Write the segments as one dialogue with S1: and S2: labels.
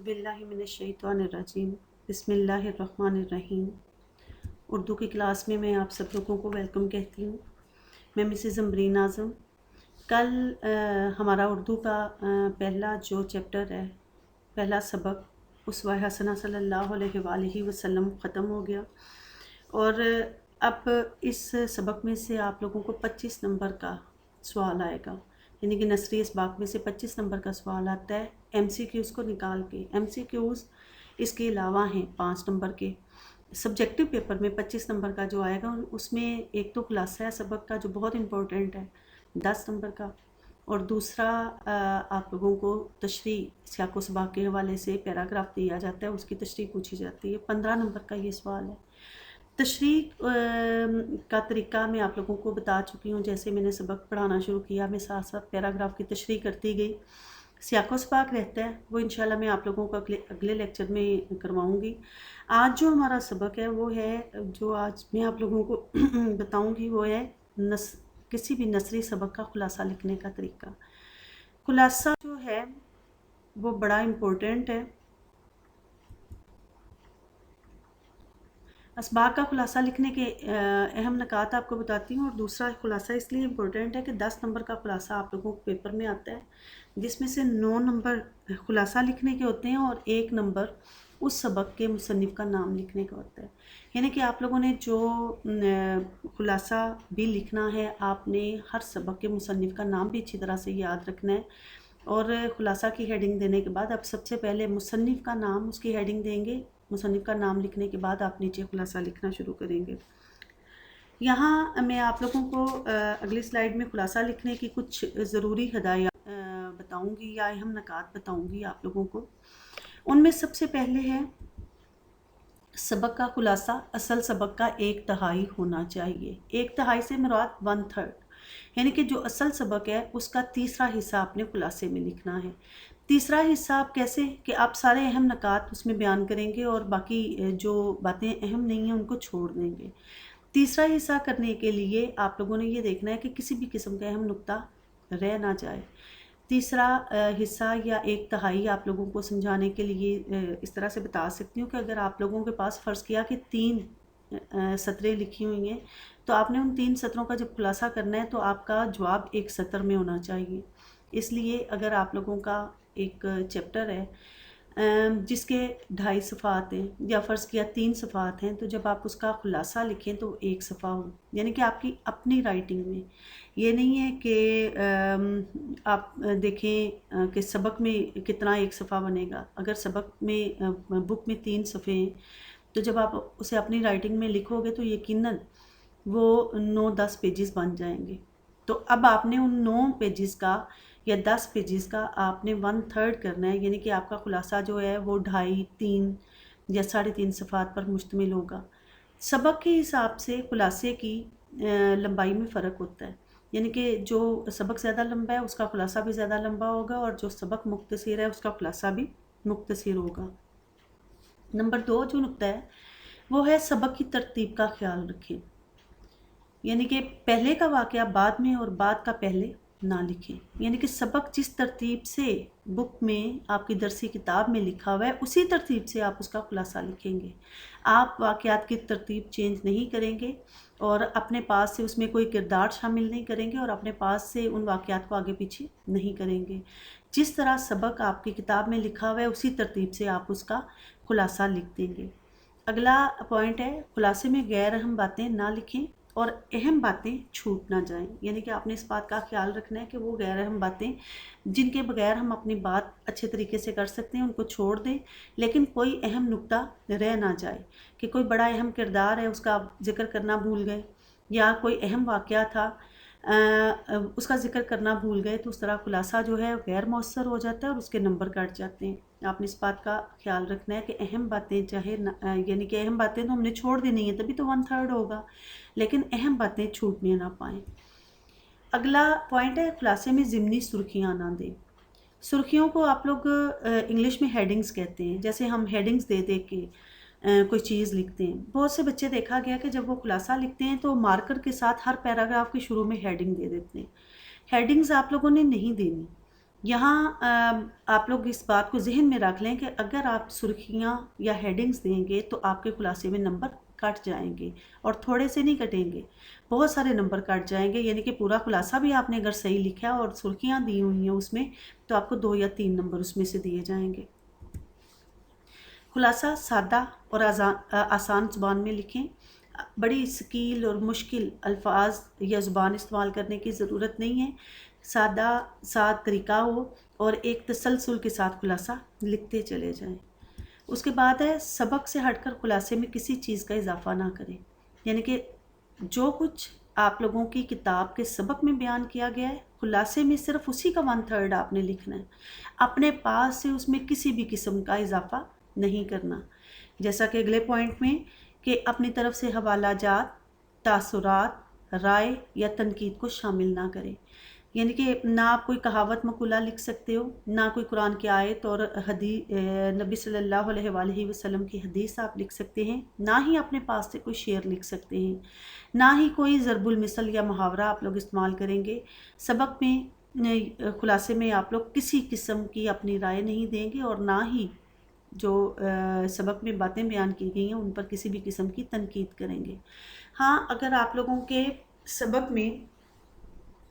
S1: अऊज़ुबिल्लाहि मिनश्शैतानिर्रजीम बिस्मिल्लाहिर्रहमानिर्रहीम। उर्दू की क्लास में मैं आप सब लोगों को वेलकम कहती हूँ। मैं मिसेस अमरीन आज़म। कल हमारा उर्दू का पहला जो चैप्टर है, पहला सबक उसवा हसना सल्लल्लाहु अलैहि वसल्लम ख़त्म हो गया और अब इस सबक में से आप लोगों को 25 नंबर का सवाल आएगा, यानी कि नसरी इसबाक में से 25 नंबर का सवाल आता है MCQs को निकाल के। MCQs इसके अलावा हैं 5 नंबर के। सब्जेक्टिव पेपर में 25 नंबर का जो आएगा उसमें एक तो खुलासा है सबक का जो बहुत इम्पोर्टेंट है 10 नंबर का, और दूसरा आप लोगों को तशरीह सियाक़ व सबाक़ के हवाले से पैराग्राफ दिया जाता है, उसकी तशरीह पूछी जाती है। 15 नंबर का ये सवाल है। तशरीह का तरीका मैं आप लोगों को बता चुकी हूँ। जैसे मैंने सबक पढ़ाना शुरू किया, मैं साथ साथ पैराग्राफ की तशरीह करती गई। सियाक़ व सबाक़ रहता है, वो इंशाल्लाह मैं आप लोगों को अगले लेक्चर में करवाऊँगी। आज जो हमारा सबक है वो है, जो आज मैं आप लोगों को बताऊँगी वो है किसी भी नसरी सबक का खुलासा लिखने का तरीका। खुलासा जो है वो बड़ा इम्पोर्टेंट है। असबाक का खुलासा लिखने के अहम नकात आपको बताती हूँ, और दूसरा खुलासा इसलिए इम्पोर्टेंट है कि 10 नंबर का खुलासा आप लोगों को पेपर में आता है, जिसमें से 9 नंबर खुलासा लिखने के होते हैं और 1 नंबर उस सबक के मुसन्निफ़ का नाम लिखने का होता है। यानी कि आप लोगों ने जो खुलासा भी लिखना है, आपने हर सबक के मुसन्निफ़ का नाम भी अच्छी तरह से याद रखना है। और खुलासा की हेडिंग देने के बाद आप सबसे पहले मुसन्निफ़ का नाम, उसकी हेडिंग देंगे। मुसन्निफ़ का नाम लिखने के बाद आप नीचे खुलासा लिखना शुरू करेंगे। यहाँ मैं आप लोगों को अगली स्लाइड में खुलासा लिखने की कुछ ज़रूरी हदायत बताऊँगी या अहम नकात बताऊँगी आप लोगों को। उनमें सबसे पहले है सबक का खुलासा असल सबक का 1/3 होना चाहिए। 1/3 से मुराद 1/3, यानी कि जो असल सबक है उसका तीसरा हिस्सा आपने खुलासे में लिखना है। तीसरा हिस्सा आप कैसे कि आप सारे अहम नकात उसमें बयान करेंगे और बाकी जो बातें अहम नहीं हैं उनको छोड़ देंगे। तीसरा हिस्सा करने के लिए आप लोगों ने ये देखना है कि किसी भी किस्म का अहम नुक्ता रह ना जाए। तीसरा हिस्सा या 1/3 आप लोगों को समझाने के लिए इस तरह से बता सकती हूँ कि अगर आप लोगों के पास फ़र्ज़ किया कि 3 सतरें लिखी हुई हैं, तो आपने उन 3 सतरों का जब खुलासा करना है तो आपका जवाब एक सतर में होना चाहिए। इसलिए अगर आप लोगों का एक चैप्टर है जिसके 2.5 सफ़ात हैं, या फ़र्ज़ किया 3 सफ़ात हैं, तो जब आप उसका खुलासा लिखें तो 1 सफ़ा हो, यानी कि आपकी अपनी राइटिंग में। ये नहीं है कि आप देखें कि सबक में कितना 1 सफ़ा बनेगा। अगर सबक में बुक में 3 सफ़े हैं, तो जब आप उसे अपनी राइटिंग में लिखोगे तो यकीनन वो 9-10 पेजेस बन जाएंगे। तो अब आपने उन 9 पेजेस का या 10 पेजेस का आपने 1/3 करना है, यानी कि आपका खुलासा जो है वो 2.5, 3 या 3.5 सफ़ात पर मुश्तमिल होगा। सबक के हिसाब से खुलासे की लंबाई में फ़र्क होता है, यानी कि जो सबक ज़्यादा लंबा है उसका खुलासा भी ज़्यादा लंबा होगा, और जो सबक मुख्तसर है उसका खुलासा भी मुख्तसर होगा। नंबर 2 जो नुक्ता है वो है सबक की तरतीब का ख्याल रखें, यानी कि पहले का वाक़या बाद में और बाद का पहले ना लिखें। यानी कि सबक जिस तरतीब से बुक में आपकी दरसी किताब में लिखा हुआ है उसी तरतीब से आप उसका खुलासा लिखेंगे। आप वाक़यात की तरतीब चेंज नहीं करेंगे और अपने पास से उसमें कोई किरदार शामिल नहीं करेंगे और अपने पास से उन वाक़यात को आगे पीछे नहीं करेंगे। जिस तरह सबक आपकी किताब में लिखा हुआ है उसी तरतीब से आप उसका खुलासा लिख देंगे। अगला पॉइंट है खुलासे में गैर अहम बातें ना लिखें और अहम बातें छूट ना जाएं, यानी कि आपने इस बात का ख्याल रखना है कि वो गैर अहम बातें जिनके बगैर हम अपनी बात अच्छे तरीके से कर सकते हैं उनको छोड़ दें, लेकिन कोई अहम नुक्ता रह ना जाए कि कोई बड़ा अहम किरदार है उसका आप जिक्र करना भूल गए, या कोई अहम वाक़या था उसका जिक्र करना भूल गए, तो उस तरह खुलासा जो है गैर मौसर हो जाता है और उसके नंबर कट जाते हैं। आपने इस बात का ख्याल रखना है कि अहम बातें चाहे यानी कि अहम बातें तो हमने छोड़ देनी है, तभी तो 1/3 होगा, लेकिन अहम बातें छूटने ना पाएँ। अगला पॉइंट है खुलासे में ज़िमनी सुर्खियाँ ना दें। सुर्खियों को आप लोग इंग्लिश में हेडिंग्स कहते हैं। जैसे हम हेडिंग्स दे दे के कोई चीज़ लिखते हैं। बहुत से बच्चे देखा गया कि जब वो खुलासा लिखते हैं तो मार्कर के साथ हर पैराग्राफ के शुरू में हेडिंग दे देते हैं। हेडिंग्स आप लोगों ने नहीं देनी। यहाँ आप लोग इस बात को ज़हन में रख लें कि अगर आप सुर्खियाँ या हेडिंग्स देंगे तो आपके खुलासे में नंबर कट जाएंगे, और थोड़े से नहीं कटेंगे, बहुत सारे नंबर कट जाएंगे। यानी कि पूरा खुलासा भी आपने अगर सही लिखा है और सुर्खियाँ दी हुई हैं उसमें, तो आपको 2 या 3 नंबर उसमें से दिए जाएंगे। खुलासा सादा और आसान ज़ुबान में लिखें। बड़ी स्कील और मुश्किल अल्फाज या ज़ुबान इस्तेमाल करने की ज़रूरत नहीं है। सादा साद तरीका हो और एक तसलसल के साथ खुलासा लिखते चले जाएं। उसके बाद है, सबक से हटकर खुलासे में किसी चीज़ का इजाफा ना करें। यानी कि जो कुछ आप लोगों की किताब के सबक में बयान किया गया है, खुलासे में सिर्फ उसी का 1/3 आपने लिखना है। अपने पास से उसमें किसी भी किस्म का इजाफा नहीं करना। जैसा कि अगले पॉइंट में कि अपनी तरफ से हवाला जात, तासुरात, राय या तनकीद को शामिल ना करें। यानी कि ना आप कोई कहावत मकुला लिख सकते हो, ना कोई कुरान की आयत और नबी सल्लल्लाहु अलैहि वसल्लम की हदीस आप लिख सकते हैं, ना ही अपने पास से कोई शेर लिख सकते हैं, ना ही कोई ज़रबुल मिसल या मुहावरा आप लोग इस्तेमाल करेंगे। सबक में खुलासे में आप लोग किसी किस्म की अपनी राय नहीं देंगे, और ना ही जो सबक में बातें बयान की गई हैं उन पर किसी भी किस्म की तनकीद करेंगे। हाँ, अगर आप लोगों के सबक में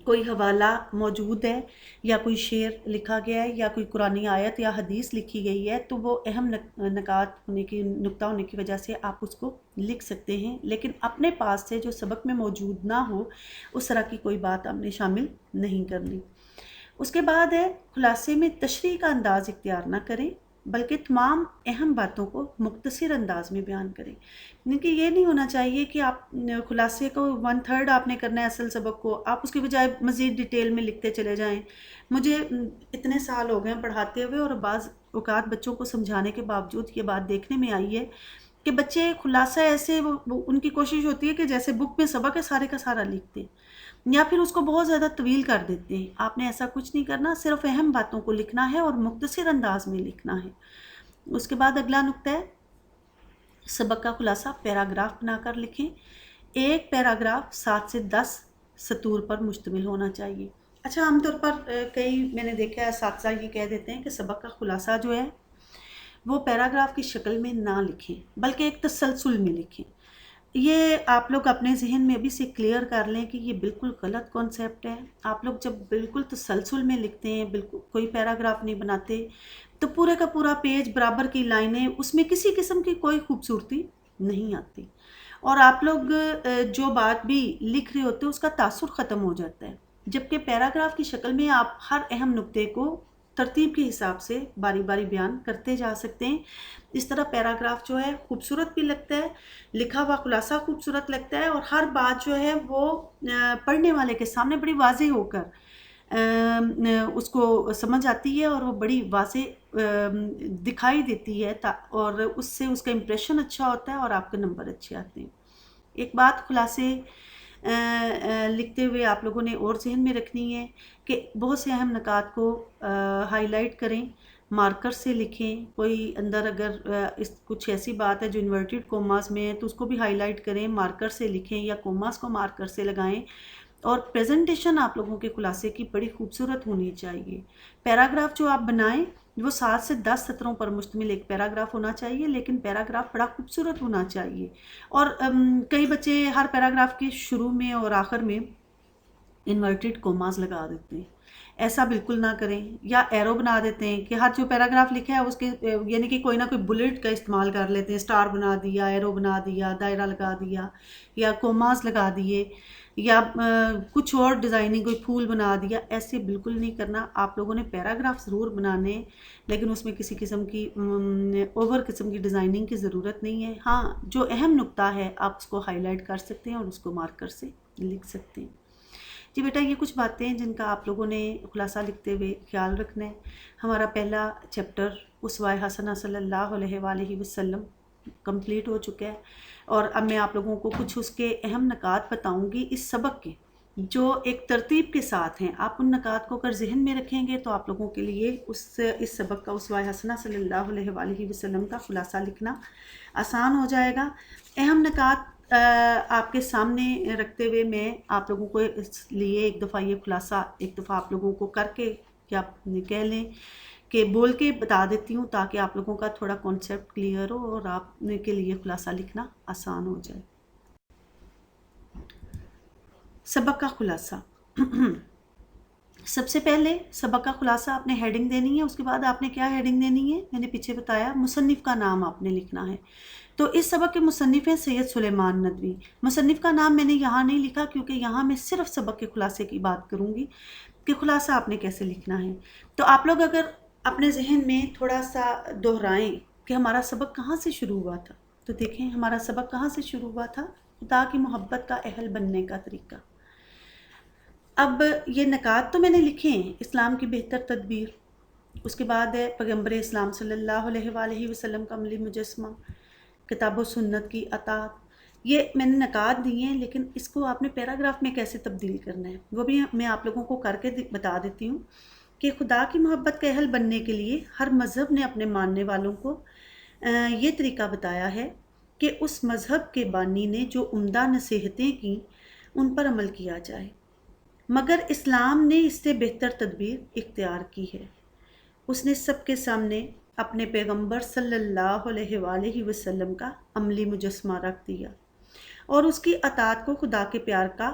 S1: कोई हवाला मौजूद है या कोई शेर लिखा गया है या कोई कुरानी आयत या हदीस लिखी गई है, तो वो अहम नकात होने की नुक्ता होने की वजह से आप उसको लिख सकते हैं, लेकिन अपने पास से जो सबक में मौजूद ना हो उस तरह की कोई बात आपने शामिल नहीं करनी। उसके बाद है, खुलासे में तशरीह का अंदाज इख्तियार ना करें, बल्कि तमाम अहम बातों को मुख्तसर अंदाज में बयान करें। क्योंकि ये नहीं होना चाहिए कि आप खुलासे को 1/3 आपने करना है असल सबक को, आप उसके बजाय मज़ीद डिटेल में लिखते चले जाएं। मुझे इतने साल हो गए पढ़ाते हुए, और बाज़ औक़ात बच्चों को समझाने के बावजूद ये बात देखने में आई है कि बच्चे खुलासा ऐसे वो उनकी कोशिश होती है कि जैसे बुक में सबक है सारे का सारा लिखते हैं, या फिर उसको बहुत ज़्यादा तवील कर देते हैं। आपने ऐसा कुछ नहीं करना, सिर्फ अहम बातों को लिखना है और मुख्तसर अंदाज में लिखना है। उसके बाद अगला नुक्ता है, सबक का खुलासा पैराग्राफ बनाकर लिखें। एक पैराग्राफ 7 से 10 सतूर पर मुश्तमिल होना चाहिए। अच्छा, आमतौर पर कई मैंने देखा है असातिज़ा ये कह देते हैं कि सबक का खुलासा जो है वो पैराग्राफ की शक्ल में ना लिखें, बल्कि एक तसलसल में लिखें। ये आप लोग अपने ज़हन में अभी से क्लियर कर लें कि ये बिल्कुल गलत कॉन्सेप्ट है। आप लोग जब बिल्कुल तसलसल में लिखते हैं, बिल्कुल कोई पैराग्राफ नहीं बनाते, तो पूरे का पूरा पेज बराबर की लाइनें, उसमें किसी किस्म की कोई खूबसूरती नहीं आती, और आप लोग जो बात भी लिख रहे होते हैं उसका तासुर ख़त्म हो जाता है। जबकि पैराग्राफ की शक्ल में आप हर अहम नुक्ते को तरतीब के हिसाब से बारी बारी बयान करते जा सकते हैं। इस तरह पैराग्राफ जो है खूबसूरत भी लगता है, लिखा हुआ खुलासा खूबसूरत लगता है, और हर बात जो है वो पढ़ने वाले के सामने बड़ी वाज़े होकर उसको समझ आती है, और वो बड़ी वाज़े दिखाई देती है, और उससे उसका इम्प्रेशन अच्छा होता है और आपके नंबर अच्छे आते हैं। एक बात खुलासे लिखते हुए आप लोगों ने और ज़हन में रखनी है कि बहुत से अहम नकात को हाईलाइट करें, मार्कर से लिखें। कोई अंदर अगर इस कुछ ऐसी बात है जो इन्वर्टेड कोमास में है तो उसको भी हाईलाइट करें, मार्कर से लिखें, या कोमास को मार्कर से लगाएं। और प्रेजेंटेशन आप लोगों के खुलासे की बड़ी खूबसूरत होनी चाहिए। पैराग्राफ जो आप बनाएं वो 7 से 10 सत्रों पर मुश्तमिल एक पैराग्राफ होना चाहिए, लेकिन पैराग्राफ बड़ा खूबसूरत होना चाहिए। और कई बच्चे हर पैराग्राफ के शुरू में और आखिर में इन्वर्टेड कोमास लगा देते हैं। ऐसा बिल्कुल ना करें, या एरो बना देते हैं कि हर जो पैराग्राफ लिखा है उसके यानी कि कोई ना कोई बुलेट का इस्तेमाल कर लेते हैं, स्टार बना दिया, एरो बना दिया, दायरा लगा दिया, या कोमास लगा दिए, या कुछ और डिज़ाइनिंग कोई फूल बना दिया। ऐसे बिल्कुल नहीं करना। आप लोगों ने पैराग्राफ ज़रूर बनाने, लेकिन उसमें किसी किस्म की ओवर किस्म की डिज़ाइनिंग की ज़रूरत नहीं है। हाँ, जो अहम नुक्ता है आप उसको हाईलाइट कर सकते हैं और उसको मार्कर से लिख सकते हैं। जी बेटा, ये कुछ बातें हैं जिनका आप लोगों ने खुलासा लिखते हुए ख्याल रखना है। हमारा पहला चैप्टर उसवा हसना सल्लल्लाहु अलैहि वसल्लम कंप्लीट हो चुका है, और अब मैं आप लोगों को कुछ उसके अहम नकात बताऊंगी इस सबक के, जो एक तरतीब के साथ हैं। आप उन नकात को अगर जहन में रखेंगे तो आप लोगों के लिए इस सबक का उसवा हसना सल्लल्लाहु अलैहि वसल्लम का खुलासा लिखना आसान हो जाएगा। अहम नकात आपके सामने रखते हुए मैं आप लोगों को इसलिए एक दफ़ा ये खुलासा एक दफ़ा आप लोगों को करके یا آپ کہہ لیں کہ بول کے بتا دیتی ہوں تاکہ آپ لوگوں کا تھوڑا کانسیپٹ کلیئر ہو اور آپ کے لیے خلاصہ لکھنا آسان ہو جائے۔ سبق کا خلاصہ۔ سب سے پہلے سبق کا خلاصہ آپ نے ہیڈنگ دینی ہے، اس کے بعد آپ نے کیا ہیڈنگ دینی ہے، میں نے پیچھے بتایا مصنف کا نام آپ نے لکھنا ہے۔ تو اس سبق کے مصنف ہیں سید سلیمان ندوی۔ مصنف کا نام میں نے یہاں نہیں لکھا کیونکہ یہاں میں صرف سبق کے خلاصے کی بات کروں گی کہ خلاصہ آپ نے کیسے لکھنا ہے۔ تو آپ لوگ اگر اپنے ذہن میں تھوڑا سا دہرائیں کہ ہمارا سبق کہاں سے شروع ہوا تھا، تو دیکھیں ہمارا سبق کہاں سے شروع ہوا تھا، خدا کی محبت کا اہل بننے کا طریقہ۔ اب یہ نکات تو میں نے لکھے ہیں، اسلام کی بہتر تدبیر، اس کے بعد ہے پیغمبر اسلام صلی اللہ علیہ وآلہ وسلم کا عملی مجسمہ، کتاب و سنت کی اطاعت، یہ میں نے نکات دیے ہیں، لیکن اس کو آپ نے پیراگراف میں کیسے تبدیل کرنا ہے وہ بھی میں آپ لوگوں کو کر کے بتا دیتی ہوں کہ خدا کی محبت کا اہل بننے کے لیے ہر مذہب نے اپنے ماننے والوں کو یہ طریقہ بتایا ہے کہ اس مذہب کے بانی نے جو عمدہ نصیحتیں کی ان پر عمل کیا جائے، مگر اسلام نے اس سے بہتر تدبیر اختیار کی ہے۔ اس نے سب کے سامنے اپنے پیغمبر صلی اللہ علیہ وآلہ وسلم کا عملی مجسمہ رکھ دیا اور اس کی اطاعت کو خدا کے پیار کا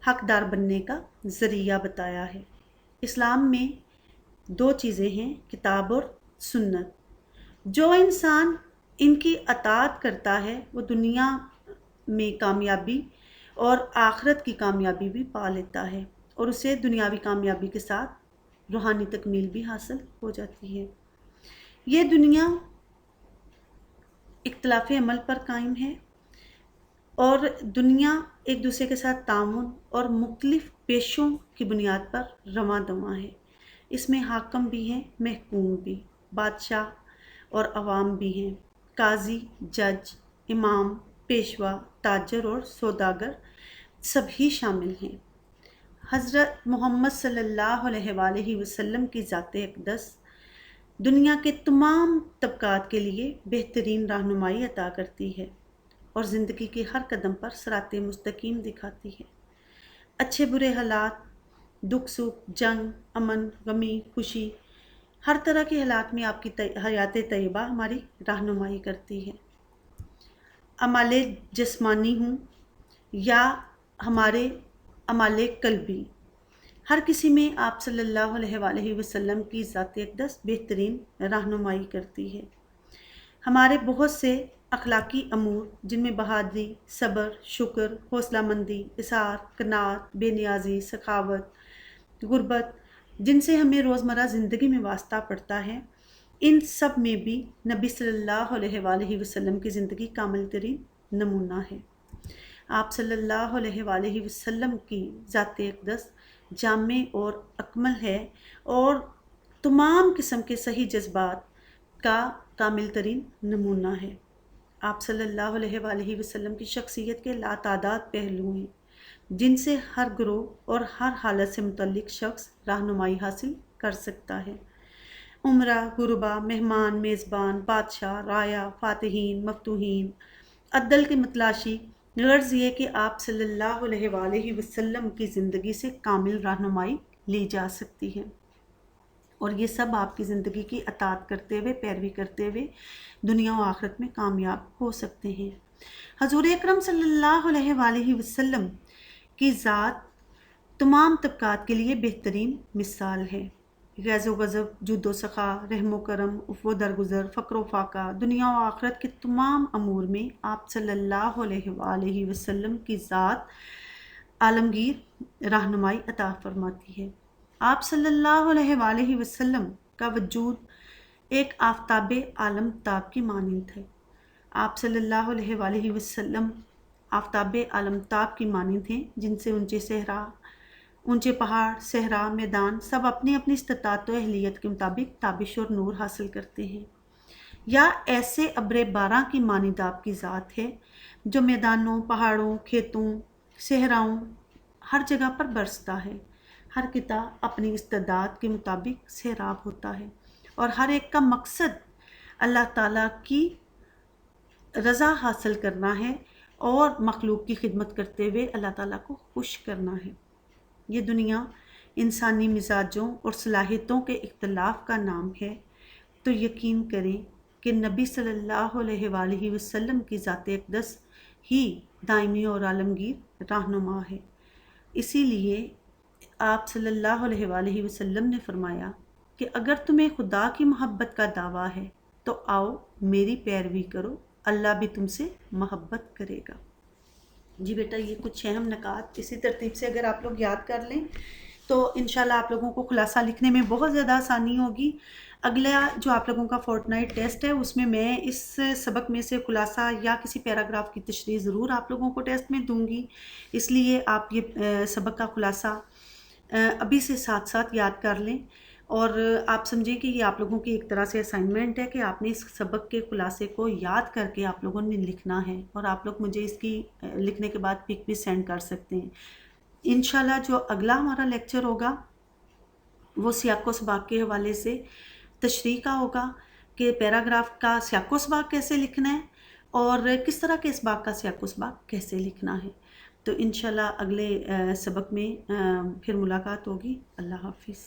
S1: حقدار بننے کا ذریعہ بتایا ہے۔ اسلام میں دو چیزیں ہیں، کتاب اور سنت۔ جو انسان ان کی اطاعت کرتا ہے وہ دنیا میں کامیابی اور آخرت کی کامیابی بھی پا لیتا ہے، اور اسے دنیاوی کامیابی کے ساتھ روحانی تکمیل بھی حاصل ہو جاتی ہے۔ یہ دنیا اختلاف عمل پر قائم ہے اور دنیا ایک دوسرے کے ساتھ تعاون اور مختلف پیشوں کی بنیاد پر رواں دواں ہے۔ اس میں حاکم بھی ہیں، محکوم بھی، بادشاہ اور عوام بھی ہیں، قاضی، جج، امام، پیشوا، تاجر اور سوداگر سبھی شامل ہیں۔ حضرت محمد صلی اللہ علیہ وآلہ وسلم کی ذات اقدس دنیا کے تمام طبقات کے لیے بہترین رہنمائی عطا کرتی ہے اور زندگی کے ہر قدم پر صراط مستقیم دکھاتی ہے۔ اچھے برے حالات، دکھ سکھ، جنگ، امن، غمی، خوشی، ہر طرح کے حالات میں آپ کی حیات طیبہ ہماری رہنمائی کرتی ہے۔ اعمال جسمانی ہوں یا ہمارے اعمال قلبی، ہر کسی میں آپ صلی اللہ علیہ وآلہ وسلم کی ذات اقدس بہترین رہنمائی کرتی ہے۔ ہمارے بہت سے اخلاقی امور جن میں بہادری، صبر، شکر، حوصلہ مندی، اثار، قناعت، بے نیازی، سخاوت، غربت، جن سے ہمیں روزمرہ زندگی میں واسطہ پڑتا ہے، ان سب میں بھی نبی صلی اللہ علیہ وآلہ وسلم کی زندگی کامل ترین نمونہ ہے۔ آپ صلی اللہ علیہ وآلہ وسلم کی ذات اقدس جامع اور اکمل ہے اور تمام قسم کے صحیح جذبات کا کامل ترین نمونہ ہے۔ آپ صلی اللہ علیہ وآلہ وسلم کی شخصیت کے لاتعداد پہلو ہیں جن سے ہر گروہ اور ہر حالت سے متعلق شخص رہنمائی حاصل کر سکتا ہے۔ عمرہ، غربا، مہمان، میزبان، بادشاہ، رایا، فاتحین، مفتوحین، عدل کے متلاشی، غرض یہ کہ آپ صلی اللہ علیہ وآلہ وسلم کی زندگی سے کامل رہنمائی لی جا سکتی ہے، اور یہ سب آپ کی زندگی کی اطاعت کرتے ہوئے، پیروی کرتے ہوئے دنیا و آخرت میں کامیاب ہو سکتے ہیں۔ حضور اکرم صلی اللہ علیہ وآلہ وسلم کی ذات تمام طبقات کے لیے بہترین مثال ہے۔ غیظ و غضب، جود و سخا، رحم و کرم، عفو و درگزر، فقر و فاقہ، دنیا و آخرت کے تمام امور میں آپ صلی اللہ علیہ وآلہ وسلم کی ذات عالمگیر رہنمائی عطا فرماتی ہے۔ آپ صلی اللہ علیہ وآلہ وسلم کا وجود ایک آفتاب عالم تاب کی مانند ہے۔ آپ صلی اللہ علیہ وآلہ وسلم آفتاب عالم تاب کی مانند ہیں جن سے اونچے پہاڑ، صحرا، میدان سب اپنی اپنی استطاعت و اہلیت کے مطابق تابش اور نور حاصل کرتے ہیں، یا ایسے ابر باراں کی مانند آپ کی ذات ہے جو میدانوں، پہاڑوں، کھیتوں، صحراؤں ہر جگہ پر برستا ہے۔ ہر قطعہ اپنی استعداد کے مطابق سیراب ہوتا ہے اور ہر ایک کا مقصد اللہ تعالیٰ کی رضا حاصل کرنا ہے اور مخلوق کی خدمت کرتے ہوئے اللہ تعالیٰ کو خوش کرنا ہے۔ یہ دنیا انسانی مزاجوں اور صلاحیتوں کے اختلاف کا نام ہے تو یقین کریں کہ نبی صلی اللہ علیہ وآلہ وسلم کی ذات اقدس ہی دائمی اور عالمگیر رہنما ہے۔ اسی لیے آپ صلی اللہ علیہ وآلہ وسلم نے فرمایا کہ اگر تمہیں خدا کی محبت کا دعویٰ ہے تو آؤ میری پیروی کرو، اللہ بھی تم سے محبت کرے گا۔ جی بیٹا یہ کچھ اہم نکات اسی ترتیب سے اگر آپ لوگ یاد کر لیں تو انشاءاللہ آپ لوگوں کو خلاصہ لکھنے میں بہت زیادہ آسانی ہوگی۔ اگلا جو آپ لوگوں کا فورٹ نائٹ ٹیسٹ ہے اس میں اس سبق میں سے خلاصہ یا کسی پیراگراف کی تشریح ضرور آپ لوگوں کو ٹیسٹ میں دوں گی، اس لیے آپ یہ سبق کا خلاصہ ابھی سے ساتھ ساتھ یاد کر لیں، اور آپ سمجھیں کہ یہ آپ لوگوں کی ایک طرح سے اسائنمنٹ ہے کہ آپ نے اس سبق کے خلاصے کو یاد کر کے آپ لوگوں نے لکھنا ہے، اور آپ لوگ مجھے اس کی لکھنے کے بعد پک بھی سینڈ کر سکتے ہیں۔ انشاءاللہ جو اگلا ہمارا لیکچر ہوگا وہ سیاق و سباق کے حوالے سے تشریح کا ہوگا کہ پیراگراف کا سیاق و سباق کیسے لکھنا ہے اور کس طرح کے اسباق کا سیاق و سباق کیسے لکھنا ہے۔ تو انشاءاللہ اگلے سبق میں پھر ملاقات ہوگی۔ اللہ حافظ۔